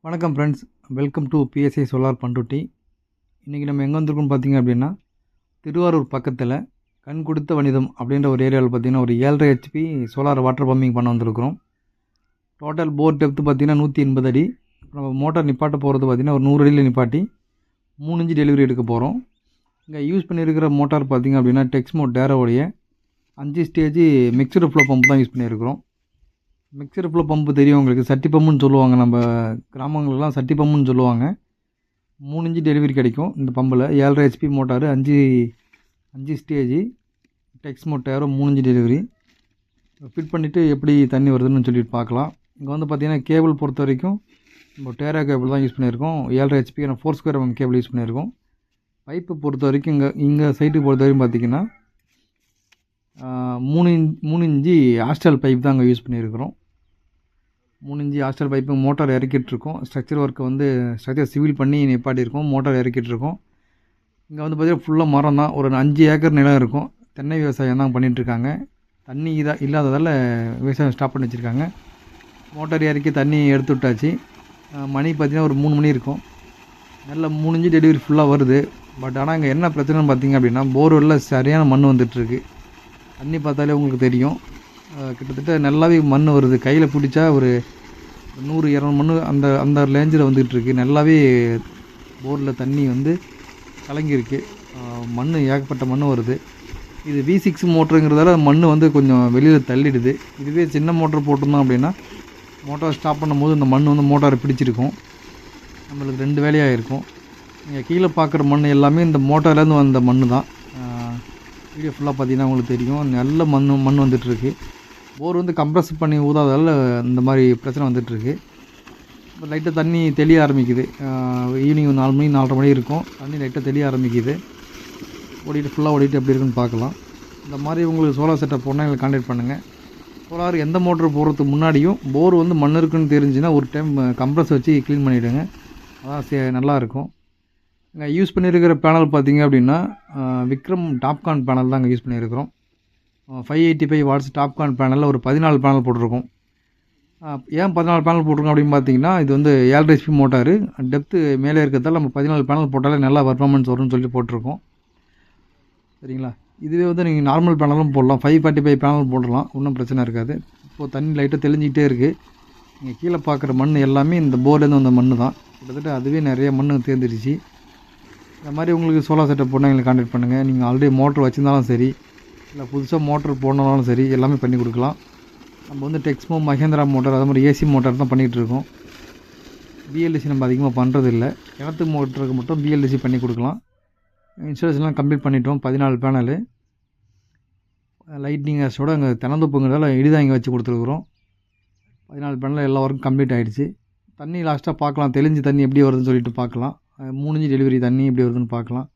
வணக்கம் friends, welcome to PSI solar Panruti. இன்றைக்கி நம்ம எங்கே வந்திருக்கோம்னு பார்த்தீங்க அப்படின்னா, திருவாரூர் பக்கத்தில் கண் கொடுத்த வனிதம் அப்படின்ற ஒரு ஏரியாவில் பார்த்திங்கன்னா ஒரு 7.5 ஹெச்பி சோலார் வாட்டர் பம்பிங் பண்ண வந்திருக்கிறோம். டோட்டல் போர் டெப்த்து பார்த்திங்கன்னா 180 அடி. நம்ம மோட்டார் நிப்பாட்ட போகிறது பார்த்திங்கன்னா ஒரு 100 அடியில் நிப்பாட்டி 3 இன்ச்சு டெலிவரி எடுக்க போகிறோம். இங்கே யூஸ் பண்ணியிருக்கிற மோட்டார் பார்த்திங்க அப்படின்னா டெக்ஸ்மோ டேரோடைய 5 ஸ்டேஜ் மிக்சடு ஃப்ளோ பம்ப் தான் யூஸ் பண்ணியிருக்கிறோம். மிக்சர் ஃப்ளோ பம்பு தெரியும் உங்களுக்கு, சட்டி பம்புன்னு சொல்லுவாங்க. நம்ம கிராமங்களெலாம் சட்டி பம்புன்னு சொல்லுவாங்க. 3 இன்ச்சு டெலிவரி கிடைக்கும் இந்த பம்பில். 7.5 HP motor, 5 stage Texmo tarot 3 inch delivery fit பண்ணிவிட்டு எப்படி தண்ணி வருதுன்னு சொல்லிட்டு பார்க்கலாம். இங்கே வந்து பார்த்திங்கன்னா கேபிள் பொறுத்த வரைக்கும் நம்ம டேரா கேபிள் தான் யூஸ் பண்ணியிருக்கோம். 7.5 ஹெச்பி 4² mm கேபிள் யூஸ் பண்ணியிருக்கோம். பைப்பு பொறுத்த வரைக்கும் இங்கே சைட்டுக்கு பொறுத்த வரைக்கும் பார்த்திங்கன்னா 3 இன்ச்சு ஹாஸ்டல் பைப் தான் அங்கே யூஸ் பண்ணியிருக்கிறோம். 3 இன்ச்சு ஹாஸ்டல் பைப்பு மோட்டார் இறக்கிட்டுருக்கோம். ஸ்ட்ரக்சர் ஒர்க்கு வந்து ஸ்ட்ரக்சர் சிவில் பண்ணி நிப்பாட்டியிருக்கோம். மோட்டார் இறக்கிட்டுருக்கோம். இங்கே வந்து பார்த்திங்கன்னா ஃபுல்லாக மரம் தான். ஒரு 5 ஏக்கர் நிலம் இருக்கும். தென்னை விவசாயம் தான் பண்ணிகிட்ருக்காங்க. தண்ணி இல்லாததால் விவசாயம் ஸ்டாப் பண்ணி வச்சுருக்காங்க. மோட்டார் இறக்கி தண்ணி எடுத்து விட்டாச்சு. மணி பார்த்திங்கன்னா ஒரு 3 மணி இருக்கும். நல்ல 3 இன்ச்சு டெலிவரி ஃபுல்லாக வருது. பட் ஆனால் இங்கே என்ன பிரச்சனைன்னு பார்த்திங்க அப்படின்னா போர்வெல்லில் சரியான மண் வந்துட்டுருக்கு. தண்ணி பார்த்தாலே உங்களுக்கு தெரியும். கிட்டத்தட்ட நல்லாவே மண் வருது. கையில் பிடிச்சா ஒரு 100-200 மண் அந்த ரேஞ்சில் வந்துகிட்ருக்கு. நல்லாவே போரில் தண்ணி வந்து கலங்கியிருக்கு. மண் ஏகப்பட்ட மண் வருது. இது V6 மோட்டருங்கிறதால மண் வந்து கொஞ்சம் வெளியில் தள்ளிடுது. இதுவே சின்ன மோட்டர் போட்டிருந்தோம் அப்படின்னா மோட்டார் ஸ்டாப் பண்ணும்போது இந்த மண் வந்து மோட்டாரை பிடிச்சிருக்கும். நம்மளுக்கு 2 வேலையாக இருக்கும். நீங்கள் கீழே பார்க்குற மண் எல்லாமே இந்த மோட்டார்லேருந்து வந்த மண் தான். வீடியோ ஃபுல்லாக பார்த்தீங்கன்னா உங்களுக்கு தெரியும். நல்ல மண் வந்துட்டுருக்கு. போர் வந்து கம்ப்ரஸ் பண்ணி ஊதாதால் இந்த மாதிரி பிரச்சனை வந்துட்டுருக்கு. இப்போ லைட்டாக தண்ணி தெளிய ஆரம்பிக்குது. ஈவினிங் 4 மணி 4:30 மணி இருக்கும். தண்ணி லைட்டாக தெளிய ஆரம்பிக்குது. ஃபுல்லாக ஓடிட்டு எப்படி இருக்குன்னு பார்க்கலாம். இந்த மாதிரி உங்களுக்கு சோலார் செட்டப் போனால் எங்களுக்கு கான்டாக்ட் பண்ணுங்கள். சோலார் எந்த மோட்டர் போடுறதுக்கு முன்னாடியும் போர் வந்து மண் இருக்குன்னு தெரிஞ்சுன்னா ஒரு டைம் கம்ப்ரஸ் வச்சு க்ளீன் பண்ணிவிடுங்க. அதான் நல்லாயிருக்கும். இங்கே யூஸ் பண்ணியிருக்கிற பேனல் பார்த்திங்க அப்படின்னா விக்ரம் டாப்கான் பேனல் தான் இங்கே யூஸ் பண்ணியிருக்கிறோம். 585 வாட்ஸ் டாப்கான் பேனலில் ஒரு 14 பேனல் போட்டிருக்கோம். ஏன் 14 பேனல் போட்டிருக்கோம் அப்படின்னு பார்த்தீங்கன்னா, இது வந்து 7.5 ஹெச்பி மோட்டாரு. டெப்த்து மேலே இருக்கிறதால நம்ம 14 பேனல் போட்டாலே நல்லா பர்ஃபார்மன்ஸ் வரும்னு சொல்லி போட்டிருக்கோம். சரிங்களா? இதுவே வந்து நீங்கள் நார்மல் பேனலும் போடலாம். 545 பேனல் போடலாம், ஒன்றும் பிரச்சனை இருக்காது. இப்போது தண்ணி லைட்டாக தெளிஞ்சிக்கிட்டே இருக்குது. நீங்கள் கீழே பார்க்குற மண் எல்லாமே இந்த போர்லேருந்து வந்த மண் தான். கிட்டத்தட்ட அதுவே நிறைய மண் தேர்ந்துருச்சு. இந்த மாதிரி உங்களுக்கு சோலார் செட்டப் போனால் எங்களுக்கு கான்டாக்ட் பண்ணுங்கள். நீங்கள் ஆல்ரெடி மோட்ரு வச்சுருந்தாலும் சரி, இல்லை புதுசாக மோட்டர் போடணுன்னாலும் சரி, எல்லாமே பண்ணி கொடுக்கலாம். நம்ம வந்து டெக்ஸ்மோ மஹேந்திரா மோட்டார் அது மாதிரி ஏசி மோட்டார் தான் பண்ணிகிட்ருக்கோம். பிஎல்டிசி நம்ம அதிகமாக பண்ணுறதில்ல. கிணத்து மோட்டருக்கு மட்டும் பிஎல்டிசி பண்ணி கொடுக்கலாம். இன்ஸ்டாலேஷன்லாம் கம்ப்ளீட் பண்ணிட்டோம். 14 பேனலு லைட்னிங் ஹாஸோட அங்கே தினந்தோப்புங்கிறதால இடிதான் இங்கே வச்சு கொடுத்துருக்குறோம். 14 பேனலில் எல்லா ஒர்க்கும் கம்ப்ளீட் ஆகிடுச்சு. தண்ணி லாஸ்ட்டாக பார்க்கலாம், தெளிஞ்சு தண்ணி எப்படி வருதுன்னு சொல்லிட்டு பார்க்கலாம். 3 இன்ச்சு டெலிவரி தண்ணி எப்படி வருதுன்னு பார்க்கலாம்.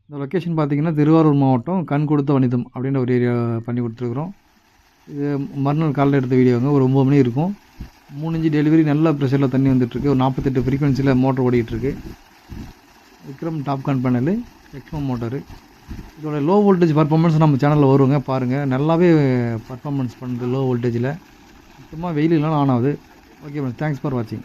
இந்த லொக்கேஷன் பார்த்திங்கன்னா திருவாரூர் மாவட்டம் கண் கொடுத்த வனிதம் அப்படின்ற ஒரு ஏரியா பண்ணி கொடுத்துருக்குறோம். இது மறுநாள் காலையில் எடுத்த வீடியோங்க. ஒரு 9 மணி இருக்கும். 3 இன்ச்சு டெலிவரி நல்ல ப்ரெஷரில் தண்ணி வந்துட்டுருக்கு. ஒரு 48 ஃப்ரீக்வன்சியில் மோட்டர் ஓடிட்டுருக்கு. Vikram Topcon panel, Texmo motor. இதோட லோ வோல்டேஜ் பர்ஃபார்மன்ஸ் நம்ம சேனலில் வருவாங்க பாருங்கள். நல்லாவே பர்ஃபார்மன்ஸ் பண்ணுறது லோ வோல்டேஜில். சுத்தமாக வெயில் இல்லைனாலும் ஆன் ஆகுது. ஓகே ஃப்ரெண்ட்ஸ், தேங்க்ஸ் ஃபார் வாட்சிங்.